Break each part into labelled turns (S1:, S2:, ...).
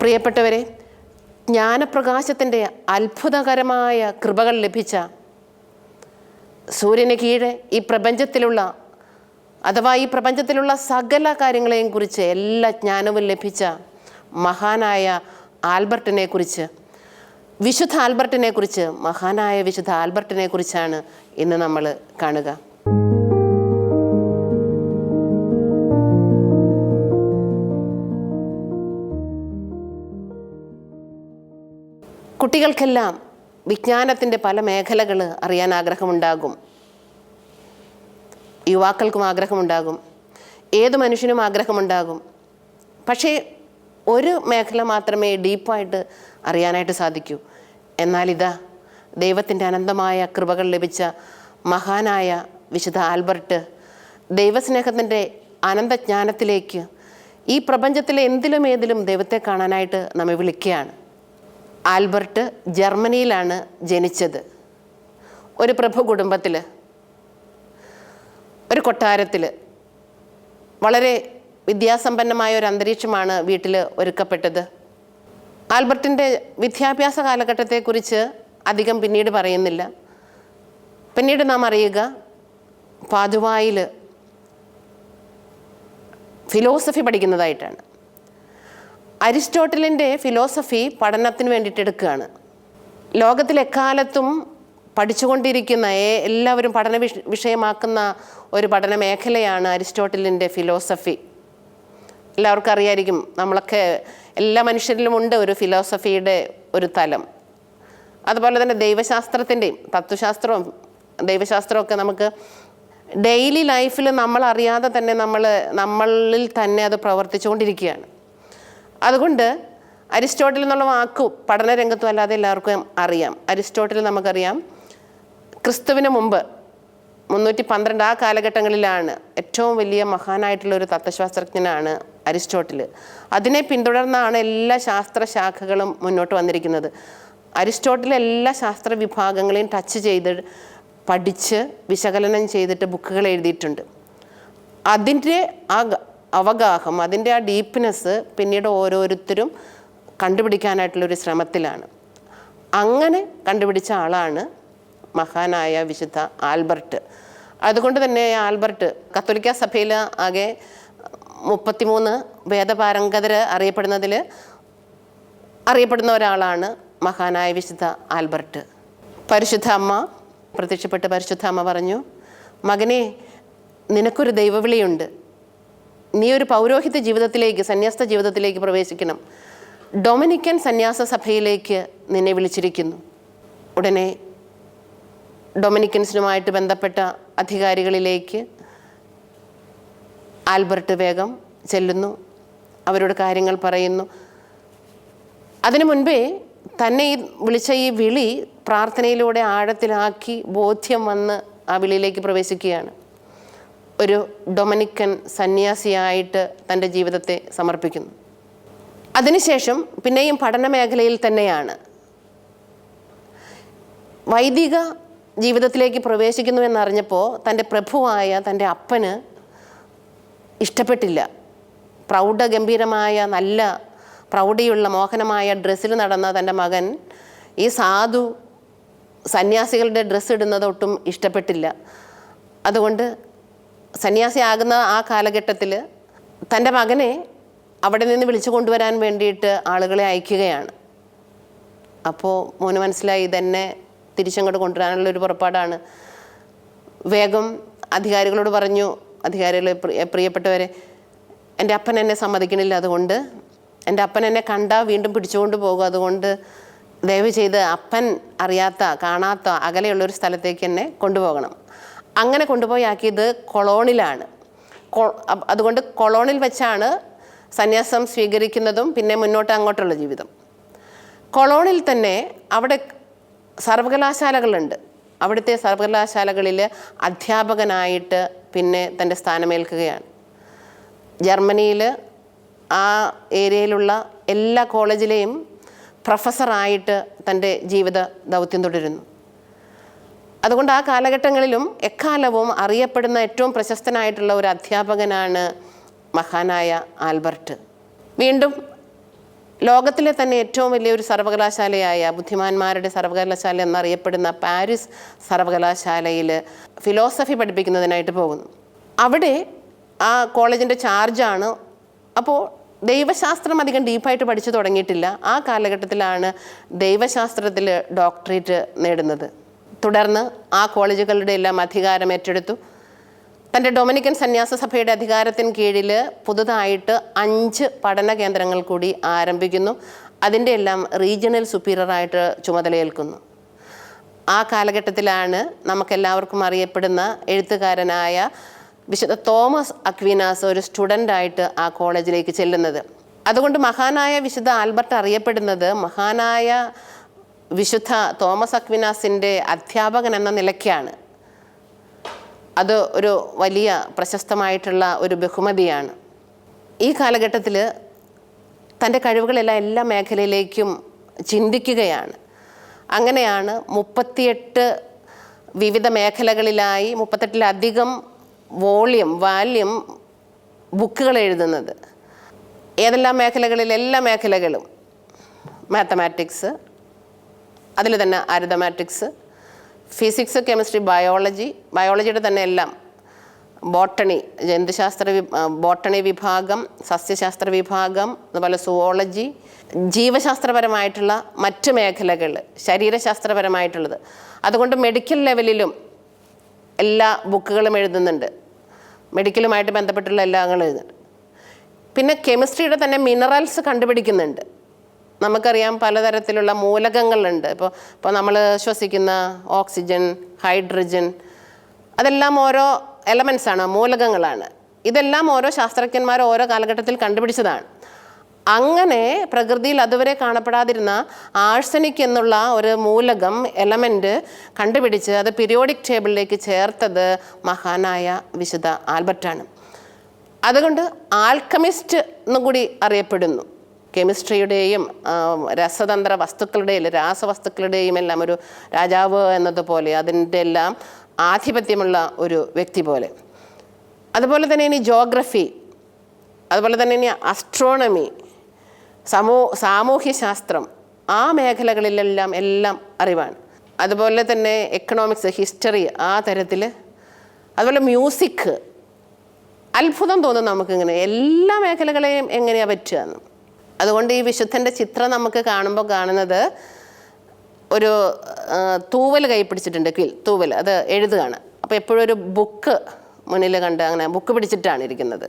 S1: പ്രിയപ്പെട്ടവരെ, ജ്ഞാനപ്രകാശത്തിൻ്റെ അത്ഭുതകരമായ കൃപകൾ ലഭിച്ച, സൂര്യന് കീഴെ ഈ പ്രപഞ്ചത്തിലുള്ള സകല കാര്യങ്ങളെയും കുറിച്ച് എല്ലാ ജ്ഞാനവും ലഭിച്ച മഹാനായ മഹാനായ വിശുദ്ധ ആൽബർട്ടിനെ കുറിച്ചാണ് ഇന്ന് നമ്മൾ കാണുക. കുട്ടികൾക്കെല്ലാം വിജ്ഞാനത്തിൻ്റെ പല മേഖലകൾ അറിയാൻ ആഗ്രഹമുണ്ടാകും. യുവാക്കൾക്കും ആഗ്രഹമുണ്ടാകും, ഏത് മനുഷ്യനും ആഗ്രഹമുണ്ടാകും. പക്ഷേ ഒരു മേഖല മാത്രമേ ഡീപ്പായിട്ട് അറിയാനായിട്ട് സാധിക്കൂ. എന്നാൽ ഇതാ, ദൈവത്തിൻ്റെ അനന്തമായ കൃപകൾ ലഭിച്ച മഹാനായ വിശുദ്ധ ആൽബർട്ട് ദൈവസ്നേഹത്തിൻ്റെ അനന്തജ്ഞാനത്തിലേക്ക്, ഈ പ്രപഞ്ചത്തിലെ ഏതിലും ദൈവത്തെ കാണാനായിട്ട് നമ്മെ വിളിക്കുകയാണ്. ആൽബർട്ട് ജർമ്മനിയിലാണ് ജനിച്ചത്. ഒരു പ്രഭു കുടുംബത്തിൽ, ഒരു കൊട്ടാരത്തിൽ, വളരെ വിദ്യാസമ്പന്നമായ ഒരു അന്തരീക്ഷമാണ് വീട്ടിൽ ഒരുക്കപ്പെട്ടത്. ആൽബർട്ടിൻ്റെ വിദ്യാഭ്യാസ കാലഘട്ടത്തെക്കുറിച്ച് അധികം പിന്നീട് പറയുന്നില്ല. പിന്നീട് നാം അറിയുക, പാദുവായിൽ ഫിലോസഫി പഠിക്കുന്നതായിട്ടാണ്. അരിസ്റ്റോട്ടലിൻ്റെ ഫിലോസഫി പഠനത്തിന് വേണ്ടിയിട്ട് എടുക്കുകയാണ്. ലോകത്തിലെക്കാലത്തും പഠിച്ചുകൊണ്ടിരിക്കുന്ന, എല്ലാവരും പഠന വിഷയമാക്കുന്ന ഒരു പഠന മേഖലയാണ് അരിസ്റ്റോട്ടലിൻ്റെ ഫിലോസഫി. എല്ലാവർക്കും അറിയായിരിക്കും, എല്ലാ മനുഷ്യരിലും ഉണ്ട് ഒരു ഫിലോസഫിയുടെ ഒരു തലം. അതുപോലെ തന്നെ ദൈവശാസ്ത്രത്തിൻ്റെയും ദൈവശാസ്ത്രവും ഒക്കെ നമുക്ക് ഡെയിലി ലൈഫിൽ നമ്മളറിയാതെ തന്നെ നമ്മളിൽ തന്നെ അത് പ്രവർത്തിച്ചുകൊണ്ടിരിക്കുകയാണ്. അതുകൊണ്ട് അരിസ്റ്റോട്ടിൽ എന്നുള്ള വാക്ക് പഠനരംഗത്തും അല്ലാതെ എല്ലാവർക്കും അറിയാം. അരിസ്റ്റോട്ടിൽ നമുക്കറിയാം, ക്രിസ്തുവിന് മുമ്പ് 312 ആ കാലഘട്ടങ്ങളിലാണ് ഏറ്റവും വലിയ മഹാനായിട്ടുള്ള ഒരു തത്വശാസ്ത്രജ്ഞനാണ് അരിസ്റ്റോട്ടിൽ. അതിനെ പിന്തുടർന്നാണ് എല്ലാ ശാസ്ത്രശാഖകളും മുന്നോട്ട് വന്നിരിക്കുന്നത്. അരിസ്റ്റോട്ടിൽ എല്ലാ ശാസ്ത്ര വിഭാഗങ്ങളെയും ടച്ച് ചെയ്ത് പഠിച്ച് വിശകലനം ചെയ്തിട്ട് ബുക്കുകൾ എഴുതിയിട്ടുണ്ട്. അതിൻ്റെ ആ അവഗാഹം, അതിൻ്റെ ആ ഡീപ്നെസ് പിന്നീട് ഓരോരുത്തരും കണ്ടുപിടിക്കാനായിട്ടുള്ളൊരു ശ്രമത്തിലാണ്. അങ്ങനെ കണ്ടുപിടിച്ച ആളാണ് മഹാനായ വിശുദ്ധ ആൽബർട്ട്. അതുകൊണ്ട് തന്നെ ആൽബർട്ട് കത്തോലിക്ക സഭയിൽ ആകെ 33 വേദപാരംഗതർ അറിയപ്പെടുന്ന ഒരാളാണ് മഹാനായ വിശുദ്ധ ആൽബർട്ട്. പരിശുദ്ധ അമ്മ പ്രത്യക്ഷപ്പെട്ട് പരിശുദ്ധ അമ്മ പറഞ്ഞു, മകനെ, നിനക്കൊരു ദൈവവിളിയുണ്ട്. നീ ഒരു പൗരോഹിത്യ ജീവിതത്തിലേക്ക്, സന്യാസ ജീവിതത്തിലേക്ക് പ്രവേശിക്കണം. ഡൊമിനിക്കൻ സന്യാസ സഭയിലേക്ക് നിന്നെ വിളിച്ചിരിക്കുന്നു. ഉടനെ ഡൊമിനിക്കൻസിനുമായിട്ട് ബന്ധപ്പെട്ട അധികാരികളിലേക്ക് ആൽബർട്ട് വേഗം ചെല്ലുന്നു, അവരോട് കാര്യങ്ങൾ പറയുന്നു. അതിനു മുൻപേ തന്നെ വിളിച്ച ഈ വിളി പ്രാർത്ഥനയിലൂടെ ആഴത്തിലാക്കി ബോധ്യം വന്ന് ആ വിളിയിലേക്ക് പ്രവേശിക്കുകയാണ്. ഒരു ഡൊമിനിക്കൻ സന്യാസിയായിട്ട് തൻ്റെ ജീവിതത്തെ സമർപ്പിക്കുന്നു. അതിനുശേഷം പിന്നെയും പഠന മേഖലയിൽ തന്നെയാണ്. വൈദിക ജീവിതത്തിലേക്ക് പ്രവേശിക്കുന്നു എന്നറിഞ്ഞപ്പോൾ തൻ്റെ പ്രഭുവായ തൻ്റെ അപ്പന് ഇഷ്ടപ്പെട്ടില്ല. പ്രൗഢഗംഭീരമായ, നല്ല പ്രൗഢിയുള്ള, മോഹനമായ ഡ്രസ്സിൽ നടന്ന തൻ്റെ മകൻ ഈ സാധു സന്യാസികളുടെ ഡ്രസ്സ് ഇടുന്നത് ഒട്ടും ഇഷ്ടപ്പെട്ടില്ല. അതുകൊണ്ട് സന്യാസിയാകുന്ന ആ കാലഘട്ടത്തിൽ തൻ്റെ മകനെ അവിടെ നിന്ന് വിളിച്ചു കൊണ്ടുവരാൻ വേണ്ടിയിട്ട് ആളുകളെ അയക്കുകയാണ്. അപ്പോൾ മോന് മനസ്സിലായി, ഇതെന്നെ തിരിച്ചങ്ങോട്ട് കൊണ്ടുവരാനുള്ളൊരു പുറപ്പാടാണ്. വേഗം അധികാരികളോട് പറഞ്ഞു, അധികാരികളെ, പ്രിയപ്പെട്ടവരെ, എൻ്റെ അപ്പൻ എന്നെ സമ്മതിക്കണില്ല. അതുകൊണ്ട് എൻ്റെ അപ്പൻ എന്നെ കണ്ടാൽ വീണ്ടും പിടിച്ചുകൊണ്ട് പോകും. അതുകൊണ്ട് ദയവ് ചെയ്ത് അപ്പൻ അറിയാത്ത, കാണാത്ത, അകലെയുള്ളൊരു സ്ഥലത്തേക്ക് എന്നെ കൊണ്ടുപോകണം. അങ്ങനെ കൊണ്ടുപോയി ആക്കിയത് കൊളോണിലാണ്. അതുകൊണ്ട് കൊളോണിൽ വെച്ചാണ് സന്യാസം സ്വീകരിക്കുന്നതും പിന്നെ മുന്നോട്ട് അങ്ങോട്ടുള്ള ജീവിതം. കൊളോണിൽ തന്നെ അവിടെ സർവകലാശാലകളുണ്ട്. അവിടുത്തെ സർവകലാശാലകളിൽ അധ്യാപകനായിട്ട് പിന്നെ തൻ്റെ സ്ഥാനമേൽക്കുകയാണ്. ജർമ്മനിയിൽ ആ ഏരിയയിലുള്ള എല്ലാ കോളേജിലെയും പ്രൊഫസറായിട്ട് തൻ്റെ ജീവിത ദൗത്യം തുടരുന്നു. അതുകൊണ്ട് ആ കാലഘട്ടങ്ങളിലും എക്കാലവും അറിയപ്പെടുന്ന ഏറ്റവും പ്രശസ്തനായിട്ടുള്ള ഒരു അധ്യാപകനാണ് മഹാനായ ആൽബർട്ട്. വീണ്ടും ലോകത്തിലെ തന്നെ ഏറ്റവും വലിയൊരു സർവകലാശാലയായ ബുദ്ധിമാന്മാരുടെ സർവകലാശാല എന്നറിയപ്പെടുന്ന പാരീസ് സർവകലാശാലയിൽ ഫിലോസഫി പഠിപ്പിക്കുന്നതിനായിട്ട് പോകുന്നു. അവിടെ ആ കോളേജിൻ്റെ ചാർജാണ്. അപ്പോൾ ദൈവശാസ്ത്രം അധികം ഡീപ്പായിട്ട് പഠിച്ചു തുടങ്ങിയിട്ടില്ല. ആ കാലഘട്ടത്തിലാണ് ദൈവശാസ്ത്രത്തിൽ ഡോക്ടറേറ്റ് നേടുന്നത്. തുടർന്ന് ആ കോളേജുകളുടെ എല്ലാം അധികാരം ഏറ്റെടുത്തു. തൻ്റെ ഡൊമിനിക്കൻ സന്യാസ സഭയുടെ അധികാരത്തിന് കീഴിൽ പുതുതായിട്ട് 5 പഠന കേന്ദ്രങ്ങൾ കൂടി ആരംഭിക്കുന്നു. അതിൻ്റെ എല്ലാം റീജിയണൽ സുപ്പീരിയറായിട്ട് ചുമതലയേൽക്കുന്നു. ആ കാലഘട്ടത്തിലാണ് നമുക്കെല്ലാവർക്കും അറിയപ്പെടുന്ന എഴുത്തുകാരനായ വിശുദ്ധ തോമസ് അക്വീനാസ് ഒരു സ്റ്റുഡൻ്റായിട്ട് ആ കോളേജിലേക്ക് ചെല്ലുന്നത്. അതുകൊണ്ട് മഹാനായ വിശുദ്ധ ആൽബർട്ട് അറിയപ്പെടുന്നത് മഹാനായ വിശുദ്ധ തോമസ് അക്വീനാസിൻ്റെ അധ്യാപകൻ എന്ന നിലയ്ക്കാണ്. അത് ഒരു വലിയ പ്രശസ്തമായിട്ടുള്ള ഒരു ബഹുമതിയാണ്. ഈ കാലഘട്ടത്തിൽ തൻ്റെ കഴിവുകളെല്ലാം എല്ലാ മേഖലയിലേക്കും ചിന്തിക്കുകയാണ്. അങ്ങനെയാണ് 38 വിവിധ മേഖലകളിലായി 38ലധികം വാല്യം ബുക്കുകൾ എഴുതുന്നത്. ഏതെല്ലാം മേഖലകളിൽ? എല്ലാ മേഖലകളും. മാത്തമാറ്റിക്സ്, അതിൽ തന്നെ അരിതമാറ്റിക്സ്, ഫിസിക്സ്, കെമിസ്ട്രി, ബയോളജിയുടെ തന്നെ എല്ലാം, ബോട്ടണി, ബോട്ടണി വിഭാഗം, സസ്യശാസ്ത്ര വിഭാഗം, അതുപോലെ സുവോളജി, ജീവശാസ്ത്രപരമായിട്ടുള്ള മറ്റ് മേഖലകൾ, ശരീരശാസ്ത്രപരമായിട്ടുള്ളത്. അതുകൊണ്ട് മെഡിക്കൽ ലെവലിലും എല്ലാ ബുക്കുകളും എഴുതുന്നുണ്ട്. മെഡിക്കലുമായിട്ട് ബന്ധപ്പെട്ടുള്ള എല്ലാങ്ങളും എഴുതുന്നുണ്ട്. പിന്നെ കെമിസ്ട്രിയുടെ തന്നെ മിനറൽസ് കണ്ടുപിടിക്കുന്നുണ്ട്. നമുക്കറിയാം പലതരത്തിലുള്ള മൂലകങ്ങളുണ്ട്. ഇപ്പോൾ നമ്മൾ ശ്വസിക്കുന്ന ഓക്സിജൻ, ഹൈഡ്രജൻ, അതെല്ലാം ഓരോ എലമെൻസാണ്, മൂലകങ്ങളാണ്. ഇതെല്ലാം ഓരോ ശാസ്ത്രജ്ഞന്മാർ ഓരോ കാലഘട്ടത്തിൽ കണ്ടുപിടിച്ചതാണ്. അങ്ങനെ പ്രകൃതിയിൽ അതുവരെ കാണപ്പെടാതിരുന്ന ആഴ്സനിക് എന്നുള്ള ഒരു മൂലകം, എലമെൻറ്റ് കണ്ടുപിടിച്ച് അത് പീരിയോഡിക് ടേബിളിലേക്ക് ചേർത്തത് മഹാനായ വിശുദ്ധ ആൽബർട്ടാണ്. അതുകൊണ്ട് ആൽക്കമിസ്റ്റ് എന്നും കൂടി അറിയപ്പെടുന്നു. കെമിസ്ട്രിയുടെയും രസതന്ത്ര വസ്തുക്കളുടെയും രാസവസ്തുക്കളുടെയും എല്ലാം ഒരു രാജാവ് എന്നതുപോലെ അതിൻ്റെ എല്ലാം ആധിപത്യമുള്ള ഒരു വ്യക്തി പോലെ. അതുപോലെ തന്നെ ഇനി ജോഗ്രഫി, അതുപോലെ തന്നെ ഇനി അസ്ട്രോണമി, സാമൂഹ്യശാസ്ത്രം, ആ മേഖലകളിലെല്ലാം എല്ലാം അറിവാണ്. അതുപോലെ തന്നെ എക്കണോമിക്സ്, ഹിസ്റ്ററി, ആ തരത്തിൽ. അതുപോലെ മ്യൂസിക്. അത്ഭുതം തോന്നും നമുക്കിങ്ങനെ എല്ലാ മേഖലകളെയും എങ്ങനെയാണ് പറ്റുകയെന്ന്. അതുകൊണ്ട് ഈ വിശുദ്ധൻ്റെ ചിത്രം നമുക്ക് കാണുമ്പോൾ കാണുന്നത് ഒരു തൂവൽ കൈ പിടിച്ചിട്ടുണ്ട്, തൂവൽ, അത് എഴുതുകയാണ്. അപ്പോൾ എപ്പോഴും ഒരു ബുക്ക് മുന്നിൽ കണ്ട് അങ്ങനെ ബുക്ക് പിടിച്ചിട്ടാണ് ഇരിക്കുന്നത്.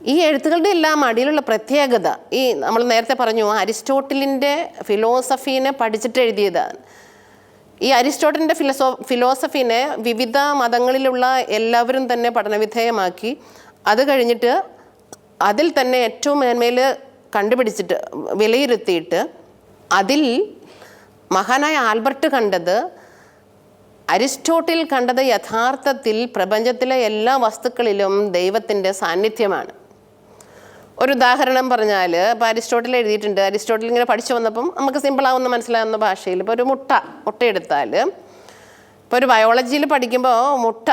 S1: ഈ എഴുത്തുകളുടെ എല്ലാം അടിയിലുള്ള പ്രത്യേകത, ഈ നമ്മൾ നേരത്തെ പറഞ്ഞു അരിസ്റ്റോട്ടിലിൻ്റെ ഫിലോസഫീനെ പഠിച്ചിട്ട് എഴുതിയതാണ്. ഈ അരിസ്റ്റോട്ടലിൻ്റെ ഫിലോസഫീനെ വിവിധ മതങ്ങളിലുള്ള എല്ലാവരും തന്നെ പഠനവിധേയമാക്കി അത് കഴിഞ്ഞിട്ട് അതിൽ തന്നെ ഏറ്റവും മേന്മയിൽ കണ്ടുപിടിച്ചിട്ട് വിലയിരുത്തിയിട്ട് അതിൽ മഹാനായ ആൽബർട്ട് കണ്ടത്, അരിസ്റ്റോട്ടിൽ കണ്ടത് യഥാർത്ഥത്തിൽ പ്രപഞ്ചത്തിലെ എല്ലാ വസ്തുക്കളിലും ദൈവത്തിൻ്റെ സാന്നിധ്യമാണ്. ഒരു ഉദാഹരണം പറഞ്ഞാൽ, ഇപ്പോൾ അരിസ്റ്റോട്ടിൽ എഴുതിയിട്ടുണ്ട്, അരിസ്റ്റോട്ടിൽ ഇങ്ങനെ പഠിച്ചു വന്നപ്പം നമുക്ക് സിമ്പിളാവുന്ന മനസ്സിലാവുന്ന ഭാഷയിൽ, ഇപ്പോൾ ഒരു മുട്ട എടുത്താൽ, ഇപ്പോൾ ഒരു ബയോളജിയിൽ പഠിക്കുമ്പോൾ മുട്ട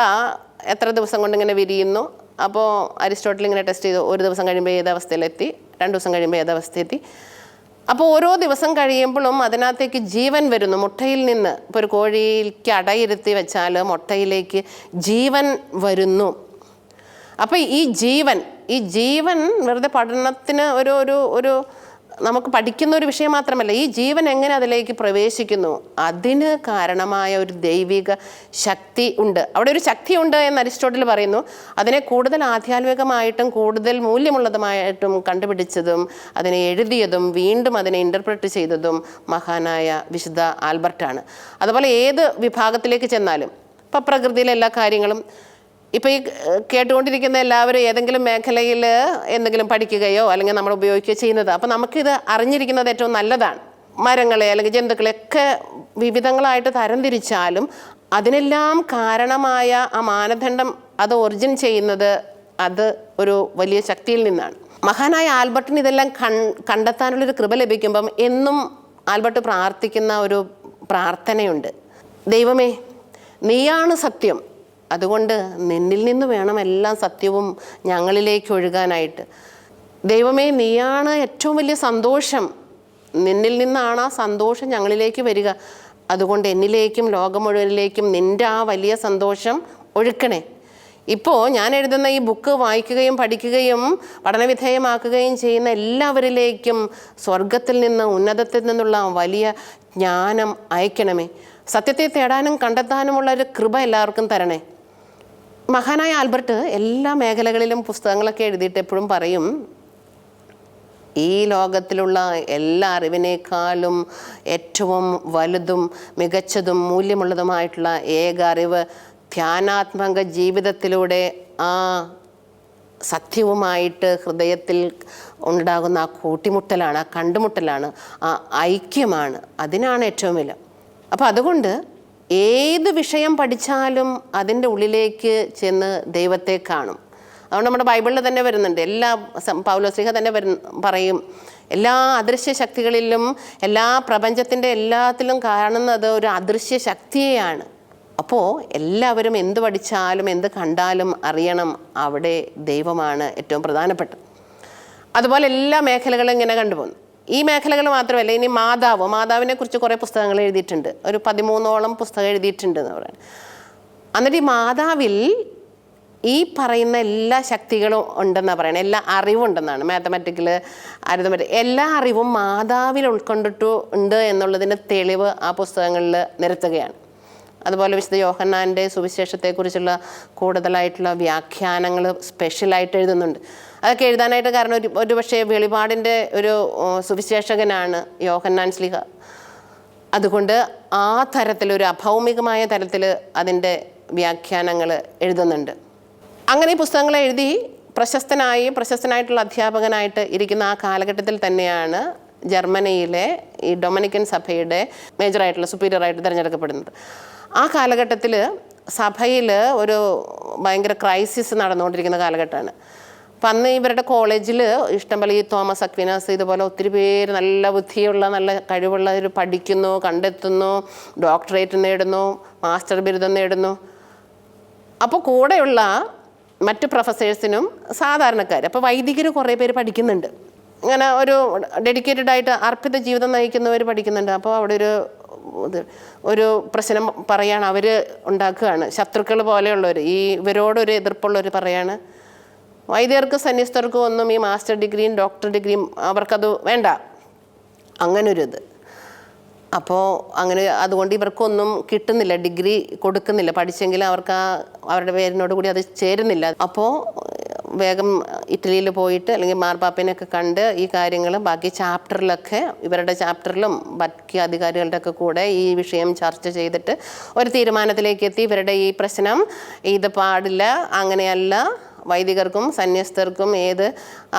S1: എത്ര ദിവസം കൊണ്ട് ഇങ്ങനെ വിരിയുന്നു. അപ്പോൾ അരിസ്റ്റോട്ടിൽ ഇങ്ങനെ ടെസ്റ്റ് ചെയ്തു, ഒരു ദിവസം കഴിയുമ്പോൾ ഏത് അവസ്ഥയിലെത്തി, 2 ദിവസം കഴിയുമ്പോൾ ഏത് അവസ്ഥയെത്തി. അപ്പോൾ ഓരോ ദിവസം കഴിയുമ്പോഴും അതിനകത്തേക്ക് ജീവൻ വരുന്നു മുട്ടയിൽ നിന്ന്. ഇപ്പോൾ ഒരു കോഴിക്ക് അടയിരുത്തി വെച്ചാൽ മുട്ടയിലേക്ക് ജീവൻ വരുന്നു. അപ്പോൾ ഈ ജീവൻ വെറുതെ പഠനത്തിന് ഒരു നമുക്ക് പഠിക്കുന്ന ഒരു വിഷയം മാത്രമല്ല, ഈ ജീവൻ എങ്ങനെ അതിലേക്ക് പ്രവേശിക്കുന്നു, അതിന് കാരണമായ ഒരു ദൈവിക ശക്തി ഉണ്ട്. അവിടെ ഒരു ശക്തി ഉണ്ട് എന്ന് അരിസ്റ്റോട്ടിൽ പറയുന്നു. അതിനെ കൂടുതൽ ആധ്യാത്മികമായിട്ടും കൂടുതൽ മൂല്യമുള്ളതുമായിട്ടും കണ്ടുപിടിച്ചതും അതിനെ എഴുതിയതും വീണ്ടും അതിനെ ഇൻ്റർപ്രറ്റ് ചെയ്തതും മഹാനായ വിശുദ്ധ ആൽബർട്ടാണ്. അതുപോലെ ഏത് വിഭാഗത്തിലേക്ക് ചെന്നാലും, ഇപ്പം പ്രകൃതിയിലെ എല്ലാ കാര്യങ്ങളും, ഇപ്പോൾ ഈ കേട്ടുകൊണ്ടിരിക്കുന്ന എല്ലാവരും ഏതെങ്കിലും മേഖലയിൽ എന്തെങ്കിലും പഠിക്കുകയോ അല്ലെങ്കിൽ നമ്മൾ ഉപയോഗിക്കുകയോ ചെയ്യുന്നത്. അപ്പോൾ നമുക്കിത് അറിഞ്ഞിരിക്കുന്നത് ഏറ്റവും നല്ലതാണ്. മരങ്ങളെ അല്ലെങ്കിൽ ജന്തുക്കളെയൊക്കെ വിവിധങ്ങളായിട്ട് തരംതിരിച്ചാലും അതിനെല്ലാം കാരണമായ ആ മാനദണ്ഡം, അത് ഒറിജിൻ ചെയ്യുന്നത് അത് ഒരു വലിയ ശക്തിയിൽ നിന്നാണ്. മഹാനായ ആൽബർട്ടിന് ഇതെല്ലാം കണ്ടെത്താനുള്ളൊരു കൃപ ലഭിക്കുമ്പം എന്നും ആൽബർട്ട് പ്രാർത്ഥിക്കുന്ന ഒരു പ്രാർത്ഥനയുണ്ട്. ദൈവമേ, നീയാണ് സത്യം, അതുകൊണ്ട് നിന്നിൽ നിന്ന് വേണം എല്ലാ സത്യവും ഞങ്ങളിലേക്ക് ഒഴുകാനായിട്ട്. ദൈവമേ, നീയാണ് ഏറ്റവും വലിയ സന്തോഷം, നിന്നിൽ നിന്നാണ് ആ സന്തോഷം ഞങ്ങളിലേക്ക് വരിക, അതുകൊണ്ട് എന്നിലേക്കും ലോകം മുഴുവനിലേക്കും നിൻ്റെ ആ വലിയ സന്തോഷം ഒഴുക്കണേ. ഇപ്പോൾ ഞാൻ എഴുതുന്ന ഈ ബുക്ക് വായിക്കുകയും പഠിക്കുകയും പഠനവിധേയമാക്കുകയും ചെയ്യുന്ന എല്ലാവരിലേക്കും സ്വർഗത്തിൽ നിന്ന്, ഉന്നതത്തിൽ നിന്നുള്ള വലിയ ജ്ഞാനം അയക്കണമേ. സത്യത്തെ തേടാനും കണ്ടെത്താനുമുള്ള ഒരു കൃപ എല്ലാവർക്കും തരണേ. മഹാനായ ആൽബർട്ട് എല്ലാ മേഖലകളിലും പുസ്തകങ്ങളൊക്കെ എഴുതിയിട്ട് എപ്പോഴും പറയും, ഈ ലോകത്തിലുള്ള എല്ലാ അറിവിനേക്കാളും ഏറ്റവും വലുതും മികച്ചതും മൂല്യമുള്ളതുമായിട്ടുള്ള ഏക അറിവ് ധ്യാനാത്മക ജീവിതത്തിലൂടെ ആ സത്യവുമായിട്ട് ഹൃദയത്തിൽ ഉണ്ടാകുന്ന ആ കൂട്ടിമുട്ടലാണ്, ആ കണ്ടുമുട്ടലാണ്, ആ ഐക്യമാണ്. അതിനാണ് ഏറ്റവും വില. അപ്പോൾ അതുകൊണ്ട് ഏത് വിഷയം പഠിച്ചാലും അതിൻ്റെ ഉള്ളിലേക്ക് ചെന്ന് ദൈവത്തെ കാണും. അതുകൊണ്ട് നമ്മുടെ ബൈബിളിൽ തന്നെ വരുന്നുണ്ട്, എല്ലാ പൗലോസ്ലീഹ തന്നെ പറയും, എല്ലാ അദൃശ്യ ശക്തികളിലും എല്ലാ പ്രപഞ്ചത്തിൻ്റെ എല്ലാത്തിലും കാണുന്നത് ഒരു അദൃശ്യ ശക്തിയെയാണ്. അപ്പോൾ എല്ലാവരും എന്ത് പഠിച്ചാലും എന്ത് കണ്ടാലും അറിയണം, അവിടെ ദൈവമാണ് ഏറ്റവും പ്രധാനപ്പെട്ടത്. അതുപോലെ എല്ലാ മേഖലകളും ഇങ്ങനെ കണ്ടുപോകുന്നു. ഈ മേഖലകൾ മാത്രമല്ല, ഇനി മാതാവിനെ കുറിച്ച് കുറേ പുസ്തകങ്ങൾ എഴുതിയിട്ടുണ്ട്. ഒരു 13ഓളം പുസ്തകം എഴുതിയിട്ടുണ്ട് എന്ന് പറയുന്നത്. എന്നിട്ട് ഈ മാതാവിൽ ഈ പറയുന്ന എല്ലാ ശക്തികളും ഉണ്ടെന്നാണ് പറയുന്നത്, എല്ലാ അറിവുണ്ടെന്നാണ്. മാത്തമാറ്റിക്കൽ, അരിതമെറ്റിക്, എല്ലാ അറിവും മാതാവിൽ ഉൾക്കൊണ്ടിട്ട് ഉണ്ട് എന്നുള്ളതിൻ്റെ തെളിവ് ആ പുസ്തകങ്ങളിൽ നിരത്തുകയാണ്. അതുപോലെ വിശുദ്ധ യോഹന്നാൻ്റെ സുവിശേഷത്തെക്കുറിച്ചുള്ള കൂടുതലായിട്ടുള്ള വ്യാഖ്യാനങ്ങൾ സ്പെഷ്യലായിട്ട് എഴുതുന്നുണ്ട്. അതൊക്കെ എഴുതാനായിട്ട് കാരണം ഒരു പക്ഷേ വെളിപാടിൻ്റെ ഒരു സുവിശേഷകനാണ് യോഹന്നാൻ ശ്ലീഹ. അതുകൊണ്ട് ആ തരത്തിൽ, ഒരു അഭൗമികമായ തരത്തിൽ അതിൻ്റെ വ്യാഖ്യാനങ്ങൾ എഴുതുന്നുണ്ട്. അങ്ങനെ ഈ പുസ്തകങ്ങൾ എഴുതി പ്രശസ്തനായിട്ടുള്ള അധ്യാപകനായിട്ട് ഇരിക്കുന്ന ആ കാലഘട്ടത്തിൽ തന്നെയാണ് ജർമ്മനിയിലെ ഈ ഡൊമിനിക്കൻ സഭയുടെ മേജറായിട്ടുള്ള സുപ്പീരിയറായിട്ട് തിരഞ്ഞെടുക്കപ്പെടുന്നത്. ആ കാലഘട്ടത്തിൽ സഭയിൽ ഒരു ഭയങ്കര ക്രൈസിസ് നടന്നുകൊണ്ടിരിക്കുന്ന കാലഘട്ടമാണ്. അപ്പം അന്ന് ഇവരുടെ കോളേജിൽ ഇഷ്ടംപോലെ ഈ തോമസ് അക്വിനാസ് ഇതുപോലെ ഒത്തിരി പേര് നല്ല ബുദ്ധിയുള്ള, നല്ല കഴിവുള്ളവർ പഠിക്കുന്നു, കണ്ടെത്തുന്നു, ഡോക്ടറേറ്റ് നേടുന്നു, മാസ്റ്റർ ബിരുദം നേടുന്നു. അപ്പോൾ കൂടെയുള്ള മറ്റ് പ്രൊഫസേഴ്സിനും സാധാരണക്കാർ, അപ്പോൾ വൈദികർ കുറേ പേര് പഠിക്കുന്നുണ്ട്. ഇങ്ങനെ ഒരു ഡെഡിക്കേറ്റഡ് ആയിട്ട് അർപ്പിത ജീവിതം നയിക്കുന്നവർ പഠിക്കുന്നുണ്ട്. അപ്പോൾ അവിടെ ഒരു പ്രശ്നം പറയാണ്, അവർ ഉണ്ടാക്കുകയാണ്, ശത്രുക്കൾ പോലെയുള്ളവർ, ഈ ഇവരോടൊരു എതിർപ്പുള്ളവർ പറയാണ്, വൈദ്യർക്കും സന്യസ്തർക്കും ഒന്നും ഈ മാസ്റ്റർ ഡിഗ്രിയും ഡോക്ടർ ഡിഗ്രിയും അവർക്കത് വേണ്ട, അങ്ങനൊരിത്. അപ്പോൾ അങ്ങനെ അതുകൊണ്ട് ഇവർക്കൊന്നും കിട്ടുന്നില്ല, ഡിഗ്രി കൊടുക്കുന്നില്ല, പഠിച്ചെങ്കിലും അവർക്ക് അവരുടെ പേരിനോട് കൂടി അത് ചേരുന്നില്ല. അപ്പോൾ വേഗം ഇറ്റലിയിൽ പോയിട്ട് അല്ലെങ്കിൽ മാർപ്പാപ്പനെയൊക്കെ കണ്ട് ഈ കാര്യങ്ങൾ ബാക്കി ചാപ്റ്ററിലൊക്കെ, ഇവരുടെ ചാപ്റ്ററിലും ബാക്കി അധികാരികളുടെ ഒക്കെ കൂടെ ഈ വിഷയം ചർച്ച ചെയ്തിട്ട് ഒരു തീരുമാനത്തിലേക്ക് എത്തി. ഇവരുടെ ഈ പ്രശ്നം ഇത് പാടില്ല, അങ്ങനെയല്ല, വൈദികർക്കും സന്യസ്തർക്കും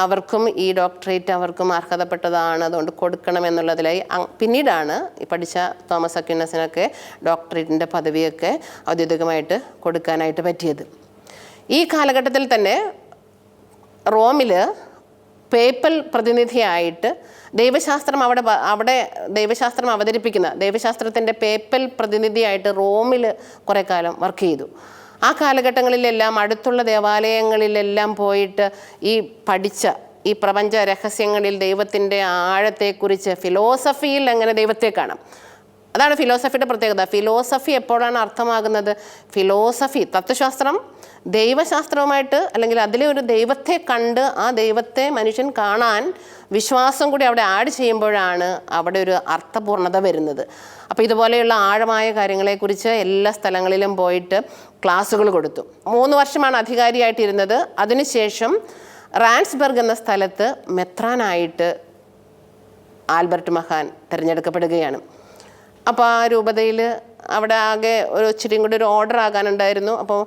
S1: അവർക്കും ഈ ഡോക്ടറേറ്റ് അവർക്കും അർഹതപ്പെട്ടതാണ്, അതുകൊണ്ട് കൊടുക്കണമെന്നുള്ളതിലായി. പിന്നീടാണ് ഈ പഠിച്ച തോമസ് അക്വിനാസിനൊക്കെ ഡോക്ടറേറ്റിൻ്റെ പദവിയൊക്കെ ഔദ്യോഗികമായിട്ട് കൊടുക്കാനായിട്ട് പറ്റിയത്. ഈ കാലഘട്ടത്തിൽ തന്നെ റോമിൽ പേപ്പൽ പ്രതിനിധിയായിട്ട് ദൈവശാസ്ത്രം അവിടെ ദൈവശാസ്ത്രം അവതരിപ്പിക്കുന്ന ദൈവശാസ്ത്രത്തിൻ്റെ പേപ്പൽ പ്രതിനിധിയായിട്ട് റോമിൽ കുറേ കാലം വർക്ക് ചെയ്തു. ആ കാലഘട്ടങ്ങളിലെല്ലാം അടുത്തുള്ള ദേവാലയങ്ങളിലെല്ലാം പോയിട്ട് ഈ പഠിച്ച ഈ പ്രപഞ്ച രഹസ്യങ്ങളിൽ ദൈവത്തിൻ്റെ ആഴത്തെക്കുറിച്ച്, ഫിലോസഫിയിൽ എങ്ങനെ ദൈവത്തെ കാണാം, അതാണ് ഫിലോസഫിയുടെ പ്രത്യേകത. ഫിലോസഫി എപ്പോഴാണ് അർത്ഥമാകുന്നത്? ഫിലോസഫി, തത്വശാസ്ത്രം ദൈവശാസ്ത്രവുമായിട്ട്, അല്ലെങ്കിൽ അതിലെ ഒരു ദൈവത്തെ കണ്ട് ആ ദൈവത്തെ മനുഷ്യൻ കാണാൻ വിശ്വാസം കൂടി അവിടെ ആഡ് ചെയ്യുമ്പോഴാണ് അവിടെ ഒരു അർത്ഥപൂർണത വരുന്നത്. അപ്പോൾ ഇതുപോലെയുള്ള ആഴമായ കാര്യങ്ങളെക്കുറിച്ച് എല്ലാ സ്ഥലങ്ങളിലും പോയിട്ട് ക്ലാസ്സുകൾ കൊടുത്തു. 3 വർഷമാണ് അധികാരിയായിട്ടിരുന്നത്. അതിനുശേഷം റാൻസ്ബർഗ് എന്ന സ്ഥലത്ത് മെത്രാനായിട്ട് ആൽബർട്ട് മഹാൻ തിരഞ്ഞെടുക്കപ്പെടുകയാണ്. അപ്പോൾ ആ രൂപതയിൽ അവിടെ ആകെ ഒരു ഇച്ചിരിയും കൂടി ഒരു ഓർഡർ ആകാനുണ്ടായിരുന്നു. അപ്പോൾ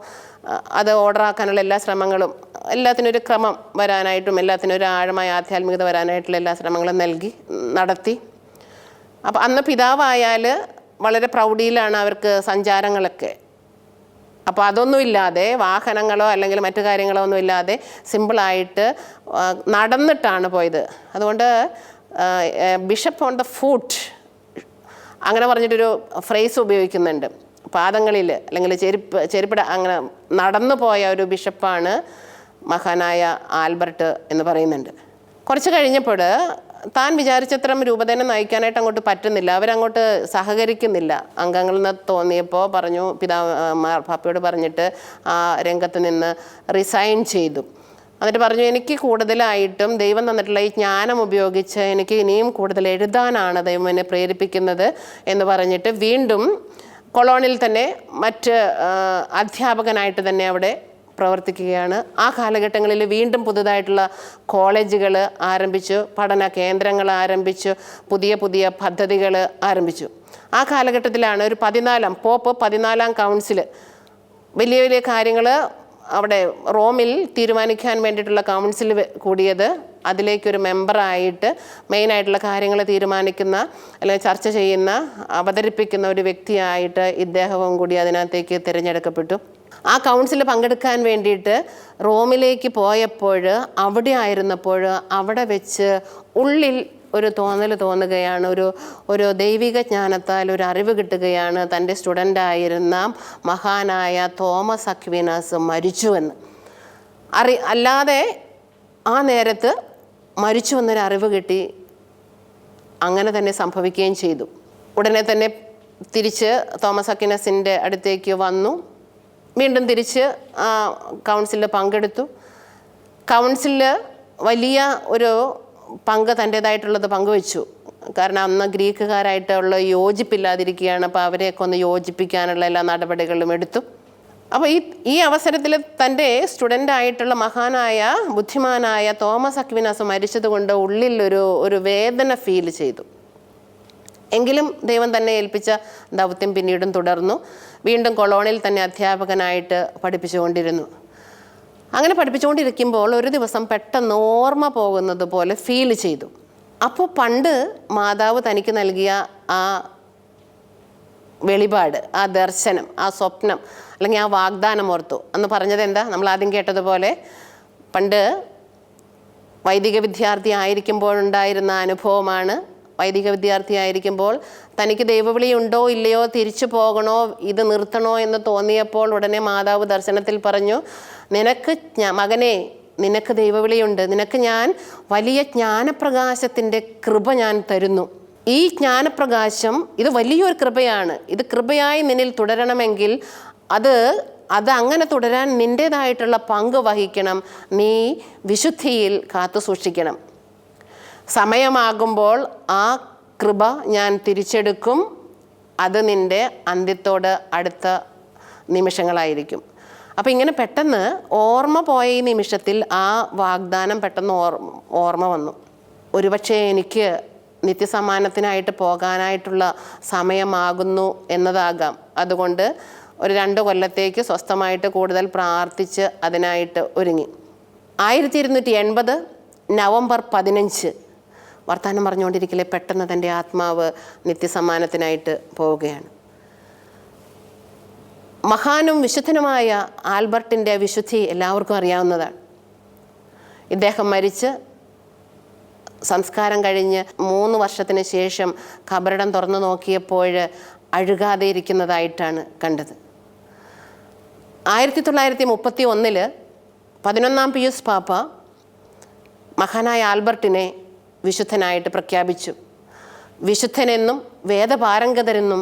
S1: അത് ഓർഡർ ആക്കാനുള്ള എല്ലാ ശ്രമങ്ങളും, എല്ലാത്തിനും ഒരു ക്രമം വരാനായിട്ടും എല്ലാത്തിനും ഒരു ആഴമായ ആധ്യാത്മികത വരാനായിട്ടുള്ള എല്ലാ ശ്രമങ്ങളും നടത്തി. അപ്പോൾ അന്ന് പിതാവായാൽ വളരെ പ്രൗഢിയിലാണ് അവർക്ക് സഞ്ചാരങ്ങളൊക്കെ. അപ്പോൾ അതൊന്നുമില്ലാതെ, വാഹനങ്ങളോ അല്ലെങ്കിൽ മറ്റു കാര്യങ്ങളോ ഒന്നും ഇല്ലാതെ സിമ്പിളായിട്ട് നടന്നിട്ടാണ് പോയത്. അതുകൊണ്ട് ബിഷപ്പ് ഓൺ ദ ഫുട്ട് അങ്ങനെ പറഞ്ഞിട്ടൊരു ഫ്രേസ് ഉപയോഗിക്കുന്നുണ്ട്. പാദങ്ങളിൽ അല്ലെങ്കിൽ ചെരുപ്പിട അങ്ങനെ നടന്നു പോയ ഒരു ബിഷപ്പാണ് മഹാനായ ആൽബർട്ട് എന്ന് പറയുന്നുണ്ട്. കുറച്ച് കഴിഞ്ഞപ്പോൾ താൻ വിചാരിച്ചത്രം രൂപതേനെ നയിക്കാനായിട്ട് അങ്ങോട്ട് പറ്റുന്നില്ല, അവരങ്ങോട്ട് സഹകരിക്കുന്നില്ല. അംഗങ്ങളെന്ന് തോന്നിയപ്പോൾ പറഞ്ഞു, മാർപ്പാപ്പയോട് പറഞ്ഞിട്ട് ആ രംഗത്ത് നിന്ന് റിസൈൻ ചെയ്തു. എന്നിട്ട് പറഞ്ഞു, എനിക്ക് കൂടുതലായിട്ടും ദൈവം തന്നിട്ടുള്ള ഈ ജ്ഞാനം ഉപയോഗിച്ച് എനിക്ക് ഇനിയും കൂടുതൽ എഴുതാനാണ് ദൈവം എന്നെ പ്രേരിപ്പിക്കുന്നത് എന്ന് പറഞ്ഞിട്ട് വീണ്ടും കൊളോണിൽ തന്നെ മറ്റ് അധ്യാപകനായിട്ട് തന്നെ അവിടെ പ്രവർത്തിക്കുകയാണ്. ആ കാലഘട്ടങ്ങളിൽ വീണ്ടും പുതുതായിട്ടുള്ള കോളേജുകൾ ആരംഭിച്ചു, പഠന കേന്ദ്രങ്ങൾ ആരംഭിച്ചു, പുതിയ പുതിയ പദ്ധതികൾ ആരംഭിച്ചു. ആ കാലഘട്ടത്തിലാണ് ഒരു പോപ്പ് 14ാം കൗൺസിൽ വലിയ വലിയ കാര്യങ്ങൾ അവിടെ റോമിൽ തീരുമാനിക്കാൻ വേണ്ടിയിട്ടുള്ള കൗൺസിൽ കൂടിയത്. അതിലേക്കൊരു മെമ്പറായിട്ട് മെയിനായിട്ടുള്ള കാര്യങ്ങൾ തീരുമാനിക്കുന്ന അല്ലെങ്കിൽ ചർച്ച ചെയ്യുന്ന അവതരിപ്പിക്കുന്ന ഒരു വ്യക്തിയായിട്ട് ഇദ്ദേഹവും കൂടി അതിനകത്തേക്ക് തിരഞ്ഞെടുക്കപ്പെട്ടു. ആ കൗൺസിലിൽ പങ്കെടുക്കാൻ വേണ്ടിയിട്ട് റോമിലേക്ക് പോയപ്പോൾ അവിടെ ആയിരുന്നപ്പോൾ അവിടെ വെച്ച് ഉള്ളിൽ ഒരു തോന്നുകയാണ്, ഒരു ദൈവിക ജ്ഞാനത്താൽ ഒരു അറിവ് കിട്ടുകയാണ്. തൻ്റെ സ്റ്റുഡൻ്റായിരുന്ന മഹാനായ തോമസ് അക്വീനാസ് മരിച്ചുവെന്ന് അല്ലാതെ ആ നേരത്ത് മരിച്ചു എന്നൊരു അറിവ് കിട്ടി. അങ്ങനെ തന്നെ സംഭവിക്കുകയും ചെയ്തു. ഉടനെ തന്നെ തിരിച്ച് തോമസ് അക്വീനാസിൻ്റെ അടുത്തേക്ക് വന്നു, വീണ്ടും തിരിച്ച് കൗൺസിലിൽ പങ്കെടുത്തു. കൗൺസിലിൽ വലിയ ഒരു പങ്ക് തൻ്റേതായിട്ടുള്ളത് പങ്കുവെച്ചു. കാരണം അന്ന് ഗ്രീക്കുകാരായിട്ടുള്ള യോജിപ്പില്ലാതിരിക്കുകയാണ്. അപ്പോൾ അവരെയൊക്കെ ഒന്ന് യോജിപ്പിക്കാനുള്ള എല്ലാ നടപടികളും എടുത്തു. അപ്പോൾ ഈ അവസരത്തിൽ തൻ്റെ സ്റ്റുഡൻ്റായിട്ടുള്ള മഹാനായ ബുദ്ധിമാനായ തോമസ് അക്വീനാസ് മരിച്ചത് കൊണ്ട് ഉള്ളിൽ ഒരു വേദന ഫീൽ ചെയ്തു. എങ്കിലും ദൈവം തന്നെ ഏൽപ്പിച്ച ദൗത്യം പിന്നീടും തുടർന്നു. വീണ്ടും കൊളോണിൽ തന്നെ അധ്യാപകനായിട്ട് പഠിപ്പിച്ചുകൊണ്ടിരുന്നു. അങ്ങനെ പഠിപ്പിച്ചുകൊണ്ടിരിക്കുമ്പോൾ ഒരു ദിവസം പെട്ടെന്ന് ഓർമ്മ പോകുന്നത് പോലെ ഫീൽ ചെയ്തു. അപ്പോൾ പണ്ട് മാതാവ് തനിക്ക് നൽകിയ ആ വെളിപാട്, ആ ദർശനം, ആ സ്വപ്നം അല്ലെങ്കിൽ ആ വാഗ്ദാനം ഓർത്തു. അന്ന് പറഞ്ഞത് എന്താ? നമ്മൾ ആദ്യം കേട്ടതുപോലെ പണ്ട് വൈദിക വിദ്യാർത്ഥി ആയിരിക്കുമ്പോഴുണ്ടായിരുന്ന അനുഭവമാണ്. വൈദിക വിദ്യാർത്ഥി ആയിരിക്കുമ്പോൾ തനിക്ക് ദൈവവിളി ഉണ്ടോ ഇല്ലയോ, തിരിച്ചു പോകണോ, ഇത് നിർത്തണോ എന്ന് തോന്നിയപ്പോൾ ഉടനെ മാതാവ് ദർശനത്തിൽ പറഞ്ഞു, മകനെ നിനക്ക് ദൈവവിളിയുണ്ട്, നിനക്ക് ഞാൻ വലിയ ജ്ഞാനപ്രകാശത്തിൻ്റെ കൃപ ഞാൻ തരുന്നു. ഈ ജ്ഞാനപ്രകാശം ഇത് വലിയൊരു കൃപയാണ്. ഇത് കൃപയായി നിന്നിൽ തുടരണമെങ്കിൽ അത് അങ്ങനെ തുടരാൻ നിൻ്റേതായിട്ടുള്ള പങ്ക് വഹിക്കണം. നീ വിശുദ്ധിയിൽ കാത്തു സൂക്ഷിക്കണം. സമയമാകുമ്പോൾ ആ കൃപ ഞാൻ തിരിച്ചെടുക്കും. അത് നിൻ്റെ അന്ത്യത്തോട് അടുത്ത നിമിഷങ്ങളായിരിക്കും. അപ്പം ഇങ്ങനെ പെട്ടെന്ന് ഓർമ്മ പോയ ഈ നിമിഷത്തിൽ ആ വാഗ്ദാനം പെട്ടെന്ന് ഓർമ്മ വന്നു. ഒരുപക്ഷെ എനിക്ക് നിത്യസമ്മാനത്തിനായിട്ട് പോകാനായിട്ടുള്ള സമയമാകുന്നു എന്നതാകാം. അതുകൊണ്ട് ഒരു 2 കൊല്ലത്തേക്ക് സ്വസ്ഥമായിട്ട് കൂടുതൽ പ്രാർത്ഥിച്ച് അതിനായിട്ട് ഒരുങ്ങി. 1280 നവംബർ 15 വർത്തമാനം പറഞ്ഞുകൊണ്ടിരിക്കലേ പെട്ടെന്ന് തൻ്റെ ആത്മാവ് നിത്യസമ്മാനത്തിനായിട്ട് പോവുകയാണ്. മഹാനും വിശുദ്ധനുമായ ആൽബർട്ടിൻ്റെ വിശുദ്ധി എല്ലാവർക്കും അറിയാവുന്നതാണ്. ഇദ്ദേഹം മരിച്ച് സംസ്കാരം കഴിഞ്ഞ് 3 വർഷത്തിന് ശേഷം ഖബറിടം തുറന്നു നോക്കിയപ്പോൾ അഴുകാതെ ഇരിക്കുന്നതായിട്ടാണ് കണ്ടത്. 1931 11ാം പിയൂസ് പാപ്പ മഹാനായ ആൽബർട്ടിനെ വിശുദ്ധനായിട്ട് പ്രഖ്യാപിച്ചു. വിശുദ്ധനെന്നും വേദപാരംഗതരെന്നും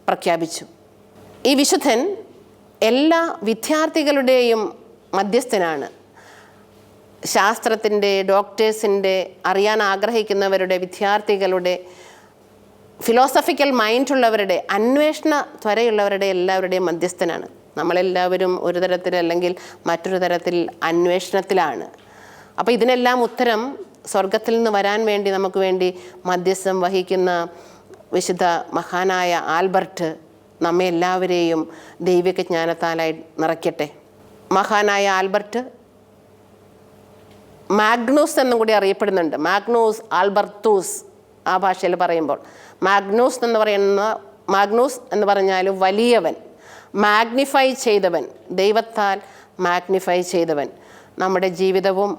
S1: പ്രഖ്യാപിച്ചു. ഈ വിശുദ്ധൻ എല്ലാ വിദ്യാർത്ഥികളുടെയും മധ്യസ്ഥനാണ്. ശാസ്ത്രത്തിൻ്റെ, ഡോക്ടേഴ്സിൻ്റെ, അറിയാൻ ആഗ്രഹിക്കുന്നവരുടെ, വിദ്യാർത്ഥികളുടെ, ഫിലോസഫിക്കൽ മൈൻഡുള്ളവരുടെ, അന്വേഷണ ത്വരയുള്ളവരുടെ എല്ലാവരുടെയും മധ്യസ്ഥനാണ്. നമ്മളെല്ലാവരും ഒരു തരത്തിൽ അല്ലെങ്കിൽ മറ്റൊരു തരത്തിൽ അന്വേഷണത്തിലാണ്. അപ്പോൾ ഇതിനെല്ലാം ഉത്തരം സ്വർഗത്തിൽ നിന്ന് വരാൻ വേണ്ടി നമുക്ക് വേണ്ടി മധ്യസ്ഥം വഹിക്കുന്ന വിശുദ്ധ മഹാനായ ആൽബർട്ട് നമ്മെ എല്ലാവരെയും ദൈവിക ജ്ഞാനത്താലായി നിറയ്ക്കട്ടെ. മഹാനായ ആൽബർട്ട് മാഗ്നൂസ് എന്നും കൂടി അറിയപ്പെടുന്നുണ്ട്. മാഗ്നൂസ് ആൽബർത്തൂസ് ആ ഭാഷയിൽ പറയുമ്പോൾ മാഗ്നൂസ് എന്ന് പറഞ്ഞാൽ വലിയവൻ, മാഗ്നിഫൈ ചെയ്തവൻ, ദൈവത്താൽ മാഗ്നിഫൈ ചെയ്തവൻ. നമ്മുടെ ജീവിതവും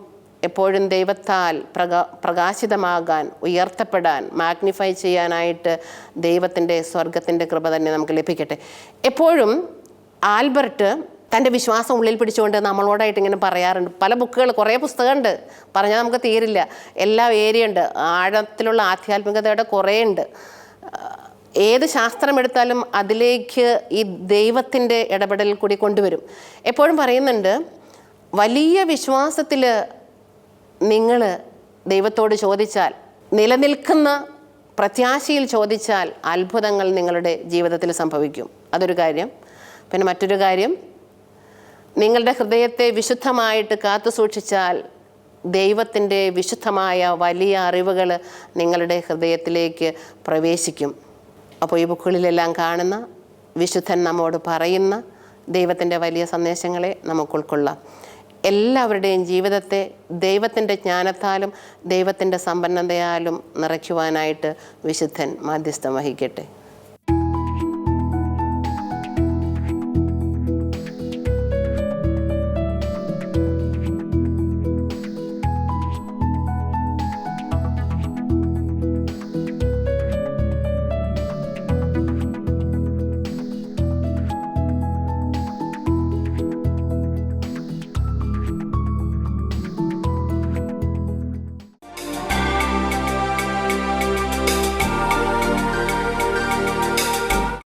S1: എപ്പോഴും ദൈവത്താൽ പ്രകാശിതമാകാൻ, ഉയർത്തപ്പെടാൻ, മാഗ്നിഫൈ ചെയ്യാനായിട്ട് ദൈവത്തിൻ്റെ സ്വർഗത്തിൻ്റെ കൃപ തന്നെ നമുക്ക് ലഭിക്കട്ടെ. എപ്പോഴും ആൽബർട്ട് തൻ്റെ വിശ്വാസം ഉള്ളിൽ പിടിച്ചുകൊണ്ട് നമ്മളോടായിട്ട് ഇങ്ങനെ പറയാറുണ്ട്. പല ബുക്കുകൾ, കുറേ പുസ്തകമുണ്ട്, പറഞ്ഞാൽ നമുക്ക് തീരില്ല. എല്ലാ ഏരിയ ഉണ്ട്, ആഴത്തിലുള്ള ആധ്യാത്മികതയുടെ കുറേ ഉണ്ട്. ഏത് ശാസ്ത്രം എടുത്താലും അതിലേക്ക് ഈ ദൈവത്തിൻ്റെ ഇടപെടൽ കൂടി കൊണ്ടുവരും. എപ്പോഴും പറയുന്നുണ്ട്, വലിയ വിശ്വാസത്തിൽ നിങ്ങൾ ദൈവത്തോട് ചോദിച്ചാൽ, നിലനിൽക്കുന്ന പ്രത്യാശയിൽ ചോദിച്ചാൽ അത്ഭുതങ്ങൾ നിങ്ങളുടെ ജീവിതത്തിൽ സംഭവിക്കും. അതൊരു കാര്യം. പിന്നെ മറ്റൊരു കാര്യം, നിങ്ങളുടെ ഹൃദയത്തെ വിശുദ്ധമായിട്ട് കാത്തു സൂക്ഷിച്ചാൽ ദൈവത്തിൻ്റെ വിശുദ്ധമായ വലിയ അറിവുകൾ നിങ്ങളുടെ ഹൃദയത്തിലേക്ക് പ്രവേശിക്കും. അപ്പോൾ ഈ ബുക്കുകളിലെല്ലാം കാണുന്ന, വിശുദ്ധൻ നമ്മോട് പറയുന്ന ദൈവത്തിൻ്റെ വലിയ സന്ദേശങ്ങളെ നമുക്ക് ഉൾക്കൊള്ളാം. എല്ലാവരുടെയും ജീവിതത്തെ ദൈവത്തിൻ്റെ ജ്ഞാനത്താലും ദൈവത്തിൻ്റെ സമ്പന്നതയാലും നിറയ്ക്കുവാനായിട്ട് വിശുദ്ധൻ മാധ്യസ്ഥം വഹിക്കട്ടെ.